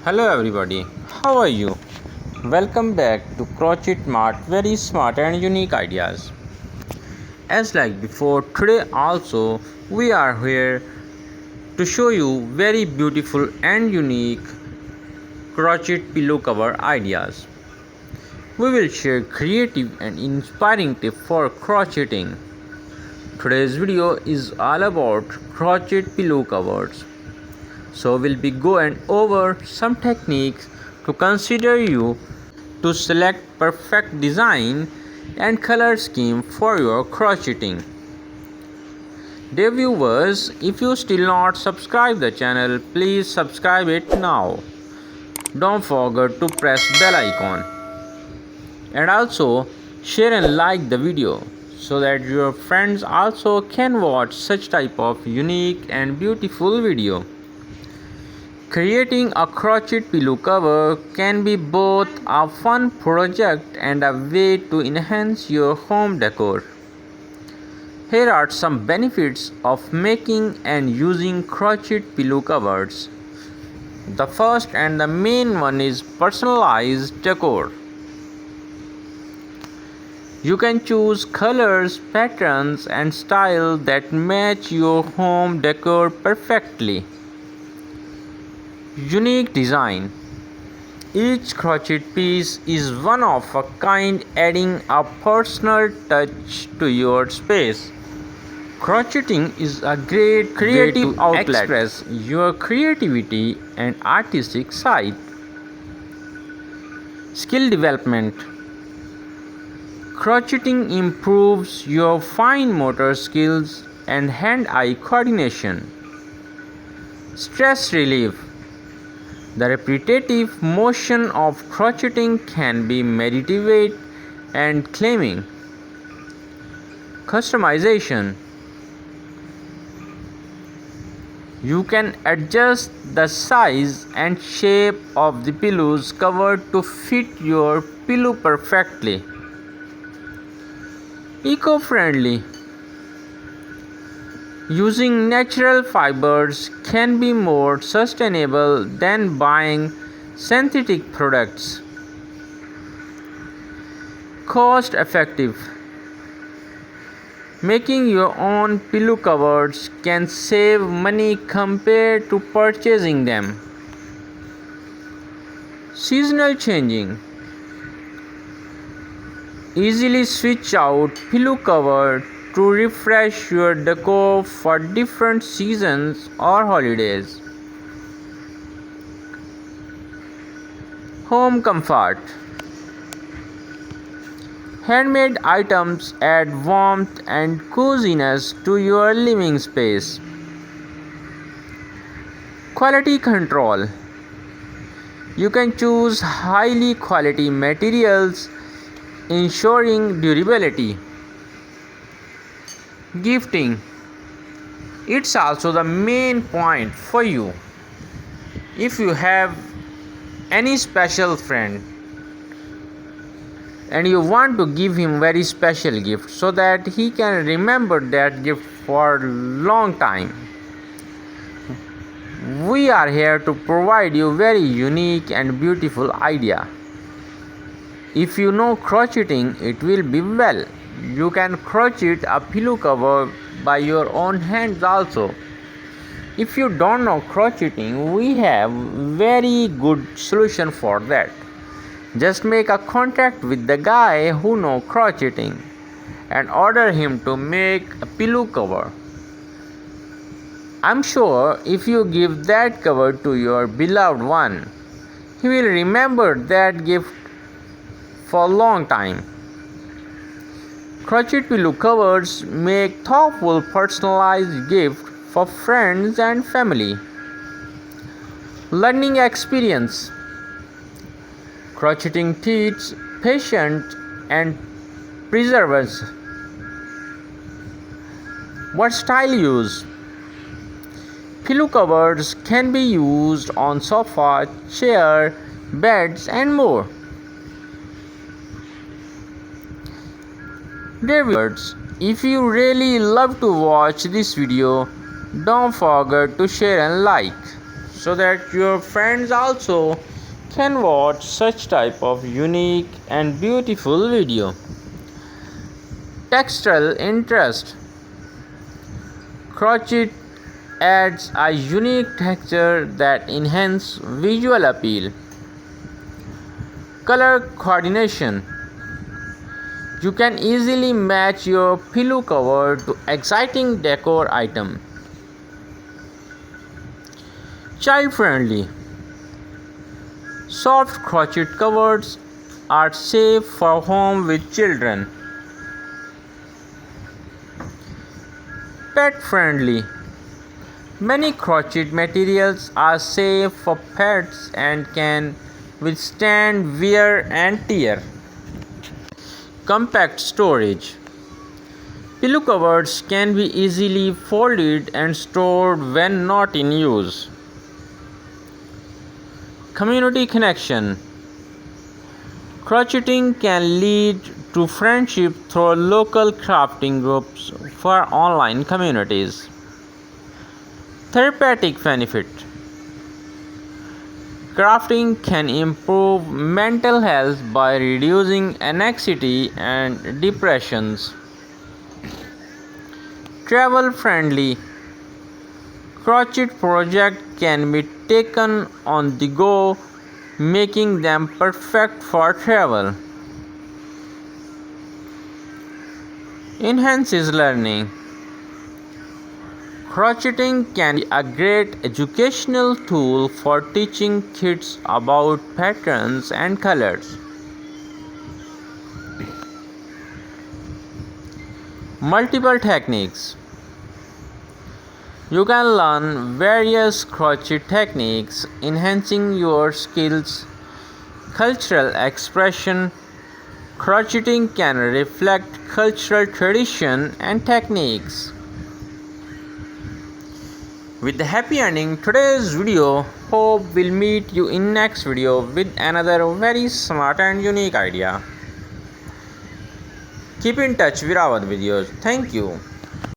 Hello everybody, how are you? Welcome back to Crochet Mart, very smart and unique ideas. As like before, today also we are here to show you very beautiful and unique crochet pillow cover ideas. We will share creative and inspiring tips for crocheting. Today's video is all about crochet pillow covers. So we'll be going over some techniques to consider you to select perfect design and color scheme for your crocheting. Dear viewers, if you still not subscribe the channel, please subscribe it now. Don't forget to press bell icon and also share and like the video so that your friends also can watch such type of unique and beautiful video. Creating a crochet pillow cover can be both a fun project and a way to enhance your home decor. Here are some benefits of making and using crochet pillow covers. The first and the main one is personalized decor. You can choose colors, patterns, and style that match your home decor perfectly. Unique design. Each crochet piece is one of a kind, adding a personal touch to your space. Crocheting is a great creative outlet to express your creativity and artistic side. Skill development. Crocheting improves your fine motor skills and hand-eye coordination. Stress relief. The repetitive motion of crocheting can be meditative and calming. Customization. You can adjust the size and shape of the pillows cover to fit your pillow perfectly. Eco-friendly. Using natural fibers can be more sustainable than buying synthetic products. Cost effective. Making your own pillow covers can save money compared to purchasing them. Seasonal changing. Easily switch out pillow cover to refresh your decor for different seasons or holidays. Home comfort. Handmade items add warmth and coziness to your living space. Quality control. You can choose highly quality materials, ensuring durability. Gifting. It's also the main point for you. If you have any special friend and you want to give him very special gift so that he can remember that gift for a long time, we are here to provide you very unique and beautiful idea. If you know crocheting, it will be well. You can crochet a pillow cover by your own hands also. If you don't know crocheting, we have very good solution for that. Just make a contact with the guy who know crocheting and order him to make a pillow cover. I'm sure if you give that cover to your beloved one, he will remember that gift for a long time. Crochet pillow covers make thoughtful personalized gift for friends and family. Learning experience. Crocheting teaches patience and perseverance. What style use? Pillow covers can be used on sofa, chair, beds and more. Dear viewers, if you really love to watch this video, don't forget to share and like. so that your friends also can watch such type of unique and beautiful video. Textile interest. Crochet adds a unique texture that enhances visual appeal. Color coordination. You can easily match your pillow cover to exciting decor item. Child friendly. Soft crochet covers are safe for home with children. Pet friendly. Many crochet materials are safe for pets and can withstand wear and tear. Compact storage. Pillow covers can be easily folded and stored when not in use. Community connection. Crocheting can lead to friendship through local crafting groups for online communities. Therapeutic benefit. Crafting can improve mental health by reducing anxiety and depressions. Travel friendly. Crochet projects can be taken on the go, making them perfect for travel. Enhances learning. Crocheting can be a great educational tool for teaching kids about patterns and colors. Multiple techniques. You can learn various crochet techniques, enhancing your skills. Cultural expression. Crocheting can reflect cultural tradition and techniques. With the happy ending today's video. Hope we'll meet you in next video with another very smart and unique idea. Keep in touch with our videos. Thank you.